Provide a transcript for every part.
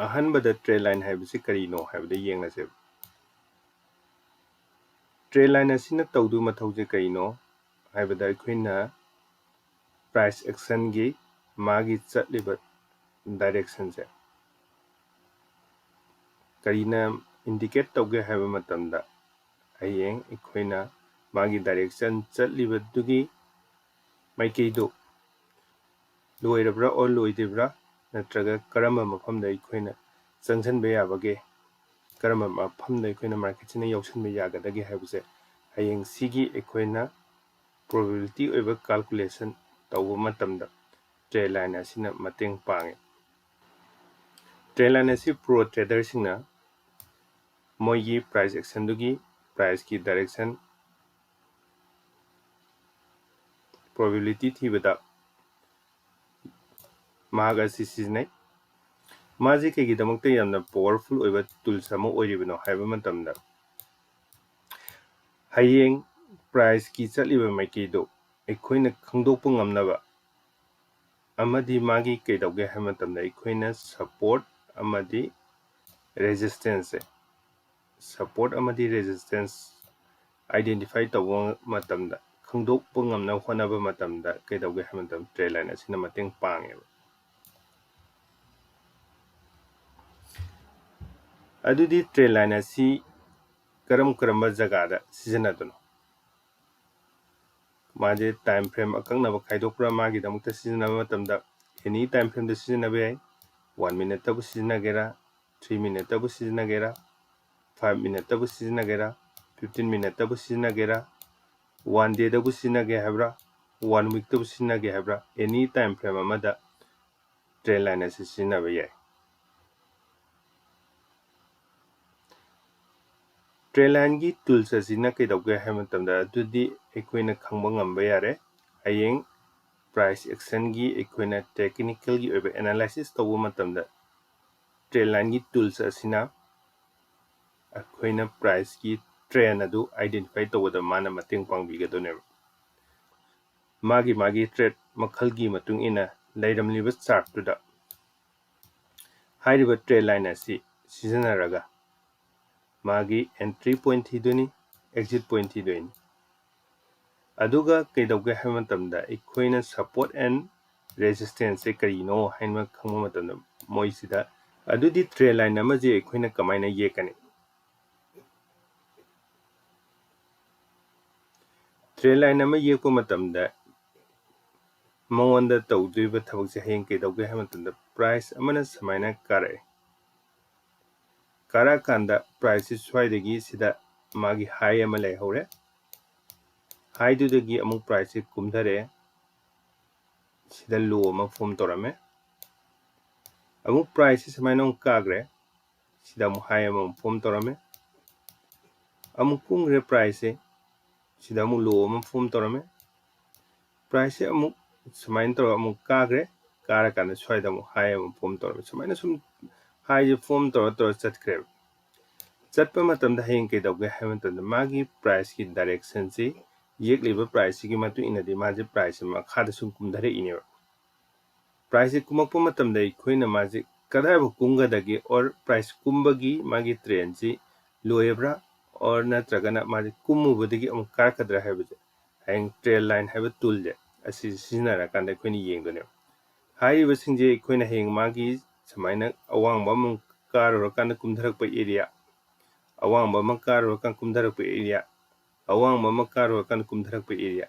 ꯑꯍꯥꯟꯕꯗ train line ꯍꯥꯏꯕꯁꯤ ꯀꯔꯤꯅꯣ ꯍꯥꯏꯕꯗ ꯌꯦꯡꯂꯁꯦ ꯇ꯭ꯔꯦꯟ ꯂꯥꯏꯟ ꯑꯁꯤꯅ ꯇꯧꯗꯣꯏ ꯃꯊꯧꯁꯦ ꯀꯔꯤꯅꯣ ꯍꯥꯏꯕꯗ ꯑꯩꯈꯣꯏꯅ ꯄ꯭ꯔꯥꯏꯁ ꯑꯦꯛꯁꯟꯒꯤ ꯃꯥꯒꯤ ꯆꯠꯂꯤꯕ ꯗꯥꯏꯔꯦꯛꯁꯟꯁꯦ ꯀꯔꯤꯅ ꯏꯟꯗꯤꯀꯦꯠ ꯇꯧꯒꯦ ꯍꯥꯏꯕ ꯃꯇꯝꯗ ꯍꯌꯦꯡ ꯑꯩꯈꯣꯏꯅ ꯃꯥꯒꯤ ꯗꯥꯏꯔꯦꯛꯁꯟ ꯆꯠꯂꯤꯕꯗꯨꯒꯤ ꯃꯥꯏꯀꯩꯗꯨ ꯂꯣꯏꯔꯕ꯭ꯔꯥ ꯑꯣꯔ ꯂꯣꯏꯗ꯭ꯔꯤꯕ꯭ꯔꯥ ꯅꯠꯇ꯭ꯔꯒ ꯀꯔꯝꯕ ꯃꯐꯝꯗ ꯑꯩꯈꯣꯏꯅ ꯆꯪꯁꯤꯟꯕ ꯌꯥꯕꯒꯦ ꯀꯔꯝꯕ ꯃꯐꯝꯗ ꯑꯩꯈꯣꯏꯅ ꯃꯥꯔꯀꯦꯠꯁꯤꯅ ꯌꯧꯁꯤꯟꯕ ꯌꯥꯒꯗꯒꯦ ꯍꯥꯏꯕꯁꯦ ꯍꯌꯦꯡ ꯁꯤꯒꯤ ꯑꯩꯈꯣꯏꯅ ꯄ꯭ꯔꯣꯕꯦꯕꯤꯂꯤꯇꯤ ꯑꯣꯏꯕ ꯀꯥꯜꯀꯨꯂꯦꯁꯟ ꯇꯧꯕ ꯃꯇꯝꯗ ꯇ꯭ꯔꯦꯟ ꯂꯥꯏꯟ ꯑꯁꯤꯅ ꯃꯇꯦꯡ ꯄꯥꯡꯉꯤ ꯇ꯭ꯔꯦꯟ ꯂꯥꯏꯟ ꯑꯁꯤ ꯄ꯭ꯔꯣ ꯇ꯭ꯔꯦꯗꯔꯁꯤꯡꯅ ꯃꯣꯏꯒꯤ ꯄ꯭ꯔꯥꯏꯁ ꯑꯦꯛꯁꯟꯗꯨꯒꯤ ꯄ꯭ꯔꯥꯏꯁꯀꯤ ꯗꯥꯏꯔꯦꯛꯁꯟ ꯄ꯭ꯔꯣꯕꯦꯕꯤꯂꯤꯇꯤ ꯊꯤꯕꯗ ꯃꯍꯥꯛ ꯑꯁꯤ ꯁꯤꯖꯤꯟꯅꯩ ꯃꯥꯁꯤ ꯀꯩꯒꯤꯗꯃꯛꯇ ꯌꯥꯝꯅ ꯄꯥꯋꯔꯐꯨꯜ ꯑꯣꯏꯕ ꯇꯨꯜꯁ ꯑꯃ ꯑꯣꯏꯔꯤꯕꯅꯣ ꯍꯥꯏꯕ ꯃꯇꯝꯗ ꯍꯌꯦꯡ ꯄ꯭ꯔꯥꯏꯁꯀꯤ ꯆꯠꯂꯤꯕ ꯃꯥꯏꯀꯩꯗꯨ ꯑꯩꯈꯣꯏꯅ ꯈꯪꯗꯣꯛꯄ ꯉꯝꯅꯕ ꯑꯃꯗꯤ ꯃꯥꯒꯤ ꯀꯩꯗꯧꯒꯦ ꯍꯥꯏꯕ ꯃꯇꯝꯗ ꯑꯩꯈꯣꯏꯅ ꯁꯄꯣꯔꯠ ꯑꯃꯗꯤ ꯔꯦꯖꯤꯁꯇꯦꯟꯁꯁꯦ ꯁꯄꯣꯔꯠ ꯑꯃꯗꯤ ꯔꯦꯖꯤꯁꯇꯦꯟꯁ ꯑꯥꯏꯗꯦꯟꯇꯤꯐꯥꯏ ꯇꯧꯕ ꯃꯇꯝꯗ ꯈꯪꯗꯣꯛꯄ ꯉꯝꯅꯕ ꯍꯣꯠꯅꯕ ꯃꯇꯝꯗ ꯀꯩꯗꯧꯒꯦ ꯍꯥꯏꯕ ꯃꯇꯝꯗ ꯇ꯭ꯔꯦꯟ ꯂꯥꯏꯟ ꯑꯁꯤꯅ ꯃꯇꯦꯡ ꯄꯥꯡꯉꯦꯕ ꯑꯗꯨꯗꯤ ꯇ꯭ꯔꯦꯟ ꯂꯥꯏꯟ ꯑꯁꯤ ꯀꯔꯝꯕ ꯖꯒꯥꯗ ꯁꯤꯖꯤꯟꯅꯗꯣꯏꯅꯣ माजे टाइम फ्रेम अकंगनब खाइदोक्रा मागीदमक्ता सिजनब मतमदा एनी टाइम फ्रेम द सिजनब याय 1 मिनट तब सिजनगेरा 3 मिनट तब सिजनगेरा 5 मिनट तब सिजनगेरा 15 मिनट तब सिजनगेरा 1 डे तब सिजनगे हैब्रा 1 वीक तब सिजनगे हैब्रा एनी टाइम फ्रेम अमदा ट्रेन लाइन असे सिजनब याय ट्रेन लाइन की टूल्स असिना कइदौगे है मतमदा अदुदि एकोइना खंबा ngamba yare hayeng price action gi एकोइना टेक्निकल gi ओबे एनालिसिस तौबा मतमदा ट्रेन लाइन की टूल्स असिना एकोइना प्राइस की ट्रेन अदु आइडेंटिफाई तौबदा माना मतेंग पांगबिगदोने मागी ट्रेड मखल gi मतुंग इना लैरमलिबा चार्ट तुदा हाइरिबा ट्रेन लाइन असि सिजनरागा मागी एंट्री पॉइंट थीदुनी एग्जिट पॉइंट थीदुनी अदुगा कइदौगे है मतमदा इखोइना सपोर्ट एंड रेजिस्टेंस से करिनो हाइनमा खंगमा मतमदा मोइसिदा अदुदि ट्रेन लाइन अमजे इखोइना कमाइना येकनी ट्रेन लाइन अमा येको मतमदा मंगोंदा तौदुइबा थबकसे हयें कइदौगे है मतमदा प्राइस अमना समाइना कारे कारा कांदा प्राइस स्वाइदगी सिदा मागी हाई अमा लेहौरे हाई दुदगी अमुक प्राइस कुमधरे सिदा लो अमा फॉर्म तोरमे अमुक प्राइस समाइना काग्रे सिदा अमुक हाई अमा फॉर्म तोरमे अमुक कुंगरे प्राइस सिदा अमुक लो अमा फॉर्म तोरमे प्राइस अमुक समाइना तोर अमुक काग्रे कारा कांदा स्वाइदा अमुक हाई अमा फॉर्म तोरमे समाइना सुम हाई फॉर्म तोर चटख्रे चटपा मतमदा हयें कइदौगे है मतमदा मागी प्राइस की डायरेक्शन से येकलिबा प्राइस की मतु इनदि माजे प्राइस मखादा सुम कुमधरे इने प्राइस कुमकपा मतमदा इखोइना माजे कदाइबो कुंगदगे और प्राइस कुंबगी मागी ट्रेन से लोयब्रा और नत्रगना माजे कुमुबदगी अमु कारकदरा हैबजे हयें ट्रेन लाइन हैब टूल जे असि सिजनरा कांदा इखोइना येंगदोने हाइरिबा सिंजे इखोइना हयें मागी समाइना अवांगबा मु कारो कांदा कुमधरकपा एरिया अवांगबा म कारो कांदा कुमधरकपा एरिया अवांगबा म कारो कांदा कुमधरकपा एरिया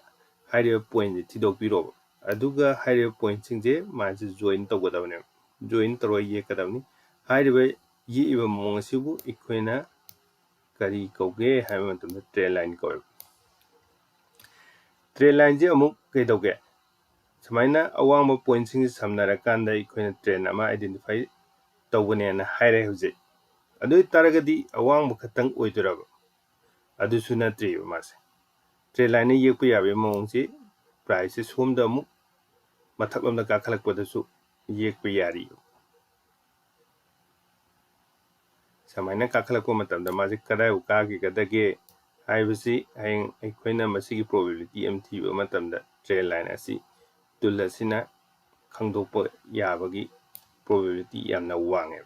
हाइरिबा पॉइंट जे थिदोकपिरो अदुगा हाइरिबा पॉइंट सिंजे माजे जॉइन तौगदबने जॉइन तरो येकदबनी हाइरिबा येइबा मोंगसिबु इखोइना करी कौगे हाइबा मतमदा ट्रेन लाइन कौवे ट्रेन लाइन जे अमुक कइदौगे समाइना अवांगबा पॉइंट सिंजे समनरा कांदा इखोइना ट्रेन अमा आइडेंटिफाई तौगनेना हाइरे हुजे अदु तारगदी अवांगबा खतंग ओइदुरबा अदुसु नत्रिबा मासे ट्रेन लाइन येकपा याबे मोंगसे प्राइस सोमदा अमुक मथकलमदा काखलकपदसु येकपा यारी समाइना काखलकपा मतमदा माजे कदाइ कागिगदगे हाइबसी हयें अइखोइना मसिगी प्रोबेबिलिटी एम थीबा मतमदा ट्रेन लाइन असि टूल असिना खंगदोकपा याबगी प्रोबेबिलिटी यामना वांगे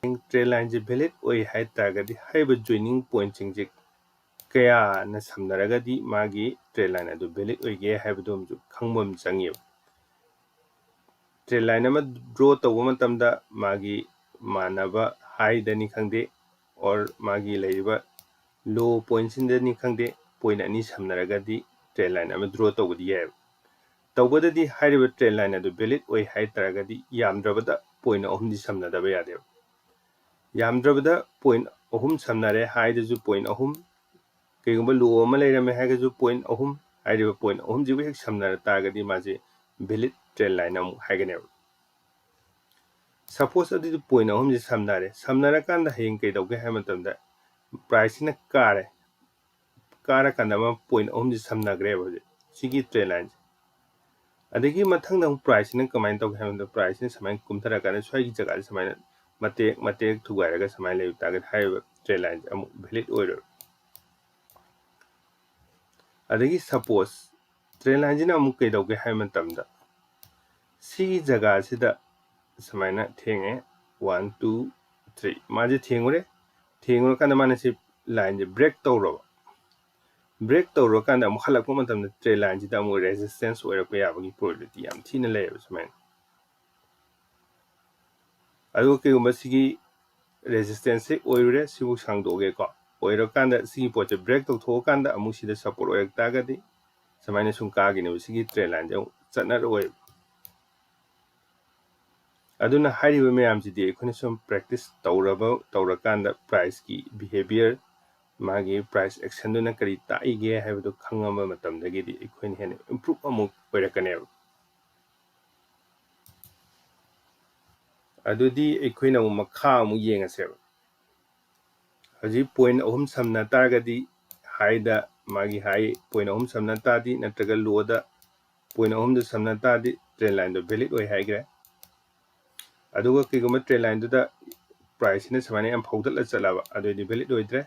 ट्रेन लाइन से वैलिड ओई हाई तारगदी हाइब जॉइनिंग पॉइंट सिंजे कया न समनरगदी मागी ट्रेन लाइन अदु वैलिड ओइगे हाइबदुम जु खंगबम चंगियो ट्रेन लाइन अमा ड्रॉ तौबा मतमदा मागी मानबा हाई दनी खंगदे और मागी लेरिबा लो पॉइंट सिंदनी खंगदे पॉइंट अनि समनरगदी ट्रेन लाइन अमा ड्रॉ तौबदी याय तौबददी हाइरिबा ट्रेन लाइन अदु वैलिड ओइ हाई तारगदी यामद्रबदा पॉइंट अहुमदी समनदबा यादे यामद्रबदा पॉइंट अहुम समनरे हाइदजु पॉइंट अहुम कईगुंबा लो अमा लेरमे हाइगजु पॉइंट अहुम हाइरिबा पॉइंट अहुम जिबु हेक समनर तारगदी माजे वैलिड ट्रेन लाइन अमु हाइगने सपोज अदु पॉइंट अहुम जे समनरे कांदा हेंग कईदौगे हाइ मतमदा प्राइस न कार कांदा मा पॉइंट अहुम जे समनग्रे बजे सिगी ट्रेन लाइन अदगी मथंग दम प्राइस न कमाइन तौगे हाइ मतमदा प्राइस न समाइन कुमथरा काने स्वाइगी जगा समाइन मते थुगारगा समाइन ले तागत हाइ ट्रेन लाइन अमु वैलिड ओइरो अदगी सपोज ट्रेन लाइन जिना अमु कईदौगे हाइ मतमदा सिगी जगा सिदा समाइना थेंगे 1 2 3 माजे थेंगुरे कांदा माने से लाइन जे ब्रेक कांदा अमु खलकपा मतमदा ट्रेन लाइन जिदा अमु रेजिस्टेंस ओइरपा याबगी प्रोबेबिलिटी याम थीना लेब समाइन अदो कईगुंबा सिगी रेजिस्टेंस से ओइरुरे सिबु सांगदोगे को ओइरो कांदा सिगी पोचे ब्रेक तौथो कांदा अमु सिदा सपोर्ट ओइरक तागदी समाइना सुम कागिने सिगी ट्रेन लाइन जे चटनर ओइ अदुना हाइरिबा मयाम जिदि अखोने सम प्रैक्टिस तौरकांदा प्राइस की बिहेवियर मागी प्राइस एक्शन दुना करी ताइगे हाइबदो खंगमा मतमदगिदि अखोने हेने इंप्रूव अमु ओइरकने अदुदी अखोइना मखा अमु येंगसे हजी पॉइंट अहुम समना तारगदी हाइदा मागी हाई पॉइंट अहुम समना तादी नत्रगा लोदा पॉइंट अहुम द समना तादी ट्रेन लाइन दो वैलिड ओइ हाइग्रे अदुगा कईगुंबा ट्रेन लाइन दुदा प्राइस ने समाने हम फौदल चलाबा अदुदी वैलिड ओइद्रे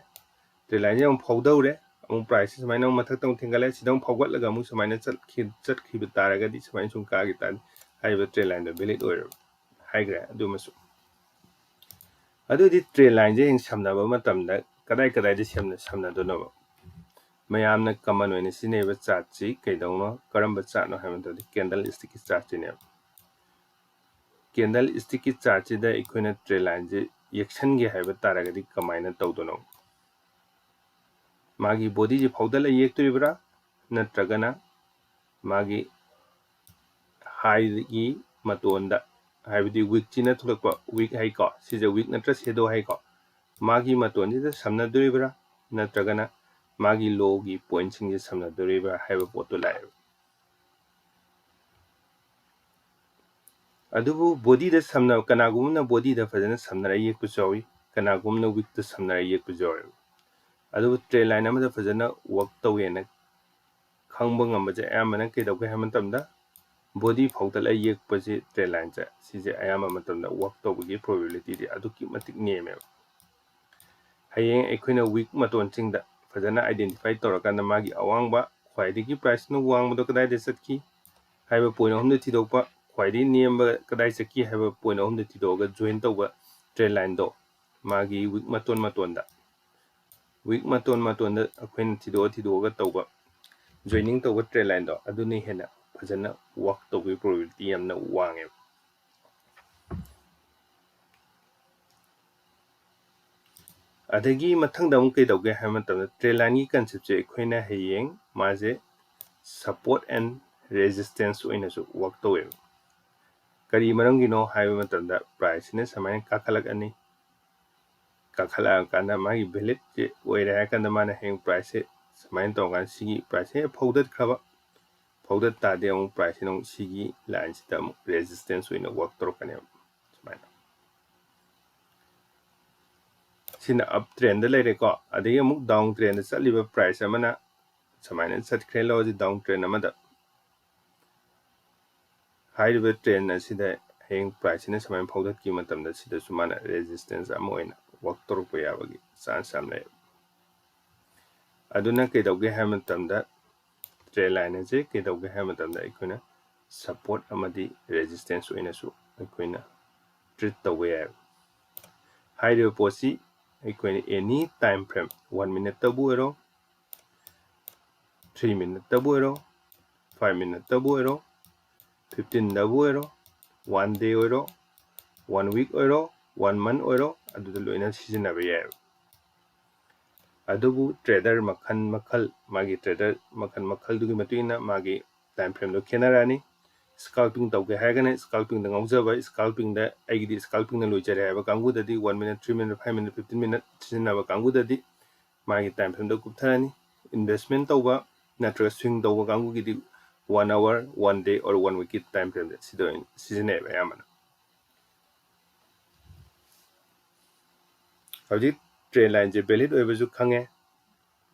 ट्रेन लाइन हम फौदौरे अमु प्राइस समाने मथक तंग थिंगले सिदम फौगतलगा अमु समाने चटखिब तारगदी समाने सुम कागी तादी हाइबा ट्रेन लाइन दो वैलिड ओइरो हाइग्रे अदुमसु अदुदी ट्रेन लाइन जे हिंग समनबा मतमदा कदाई जे समनदोनो मयामना कमन ओइने सिनेबा चार्टची कईदौनो करंबा चार्टनो हाइमतदि कैंडल स्टिक की चार्टचिने कैंडल स्टिक की चार्टचिदा इखोइना ट्रेन लाइन जे येक्शनगे हाइबा तारगदी कमाइना तौदोनो मागी बॉडी जे फौदला येक्तुरिबरा नत्रगना मागी हाइगी मतोंदा हाइबदी वीक चिना थुलकपा वीक हाइको सिजे वीक नत्र शेडो हाइको मागी मतोंजिदा समनदुरिबरा नत्रगना मागी लोगी पॉइंट सिंगे समनदुरिबरा हाइबा पोतो लाइ अदुबु बॉडी दा समना कनागुमना बॉडी दा फजना समनरा येकपु जावी कनागुमना वीक दा समनरा येकपु जावी अदुबु ट्रेन लाइन अमदा फजना वर्क तौयेना खंगबा ngambje ayamana kidauge hamantamda body faudala yekpase trend line चा सिजे ayama matamda work tawgi probability di aduki matik neme hayeng ekhina week maton chingda fajana identify torakanda magi awangba khwaidigi price no wangba kadai de satki haiba point hom de thidokpa khwaidi niamba kadai chaki haiba point hom de thidoga join tawba train line दो मागी week maton da week maton da akhwin thidoga tawba joining tawba train line दो aduni hena fajana work tawgi probability yamna wange अदगी मथंग दम के दौगे हम तब train line की concept से अखोइना हयेंग माजे सपोर्ट एंड रेजिस्टेंस ओइनसु वर्क तौवे करी मरंगिनो हाइबा मतंदा प्राइस ने समाय काखलकनी काखला काना मागी वैलिड जे ओइरा काना माने हेंग प्राइस से समाय तौगा सिगी प्राइस हे फौदत तादे अमु प्राइस नो सिगी लाइन सिदा रेजिस्टेंस ओइना वर्क तौकने समाय सिना अप ट्रेंड लेरेको अदगी अमुक डाउन ट्रेंड चलिबा प्राइस अमना समायना चटख्रे लॉजी डाउन ट्रेंड अमदा हाइरिबा ट्रेंड असिदा हेंग प्राइस ने समाय फौदत की मतमदा सिदा सुमाना रेजिस्टेंस अम ओइना वर्क तौरपा याबगी चांस अम ले अदुना केदौगे हाइ मतमदा ट्रेन लाइन जे केदौगे हाइ मतमदा इखोना सपोर्ट अमदी रेजिस्टेंस ओइनासु इखोना ट्रीट तौवे ꯍꯥꯏꯔꯤꯕ ꯄꯣꯠꯁꯤ ꯑꯩꯈꯣꯏꯅ ꯑꯦꯅꯤ ꯇꯥꯏꯝ ꯐ꯭ꯔꯦꯝ 1 ꯃꯤꯅꯠꯇꯕꯨ ꯑꯣꯏꯔꯣ 3 ꯃꯤꯅꯠꯇꯕꯨ ꯑꯣꯏꯔꯣ 5 ꯃꯤꯅꯠꯇꯕꯨ ꯑꯣꯏꯔꯣ 15ꯗꯕꯨ ꯑꯣꯏꯔꯣ 1 ꯗꯦ ꯑꯣꯏꯔꯣ 1 ꯋꯤꯛ ꯑꯣꯏꯔꯣ 1 ꯃꯟ ꯑꯣꯏꯔꯣ ꯑꯗꯨꯗ ꯂꯣꯏꯅ ꯁꯤꯖꯤꯟꯅꯕ ꯌꯥꯏ ꯑꯗꯨꯕꯨ ꯇ꯭ꯔꯦꯗꯔ ꯃꯈꯜ ꯃꯥꯒꯤ ꯇ꯭ꯔꯦꯗꯔ ꯃꯈꯜꯗꯨꯒꯤ ꯃꯇꯨꯡ ꯏꯟꯅ ꯃꯥꯒꯤ ꯇꯥꯏꯝ ꯐ꯭ꯔꯦꯝꯗꯣ ꯈꯦꯠꯅꯔꯛꯑꯅꯤ ꯁ꯭ꯀꯥꯜꯄꯤꯡ ꯇꯧꯒꯦ ꯍꯥꯏꯔꯒꯅ ꯁ꯭ꯀꯥꯜꯄꯤꯡꯗ ꯉꯥꯎꯖꯕ ꯁ꯭ꯀꯥꯜꯄꯤꯡꯗ ꯑꯩꯒꯤꯗꯤ ꯁ꯭ꯀꯥꯜꯄꯤꯡꯅ ꯂꯣꯏꯖꯔꯦ ꯍꯥꯏꯕ ꯀꯥꯡꯕꯨꯗꯗꯤ 1 ꯃꯤꯅꯠ 3 ꯃꯤꯅꯠ 5 ꯃꯤꯅꯠ 15 ꯃꯤꯅꯠ ꯁꯤꯖꯤꯟꯅꯕ ꯀꯥꯡꯕꯨꯗꯗꯤ ꯃꯥꯒꯤ ꯇꯥꯏꯝ ꯐ꯭ꯔꯦꯝꯗꯣ ꯀꯨꯞꯊꯔꯅꯤ ꯏꯟꯚꯦꯁꯠꯃꯦꯟ ꯇꯧꯕ ꯅꯠꯇ꯭ꯔꯒ ꯁ꯭ꯋꯤꯡ ꯇꯧꯕ ꯀꯥꯡꯕꯨꯒꯤꯗꯤ 1 ꯑꯋꯥꯔ 1 ꯗꯦ ꯑꯣꯔ 1 ꯋꯤꯛꯀꯤ ꯇꯥꯏꯝ ꯐ꯭ꯔꯦꯝꯗ ꯁꯤꯗ ꯑꯣꯏꯅ ꯁꯤꯖꯤꯟꯅꯩꯑꯕ ꯑꯌꯥꯝꯕꯅ ꯍꯧꯖꯤꯛ ꯇ꯭ꯔꯦꯟ ꯂꯥꯏꯟꯁꯦ ꯚꯦꯂꯤꯠ ꯑꯣꯏꯕꯁꯨ ꯈꯪꯉꯦ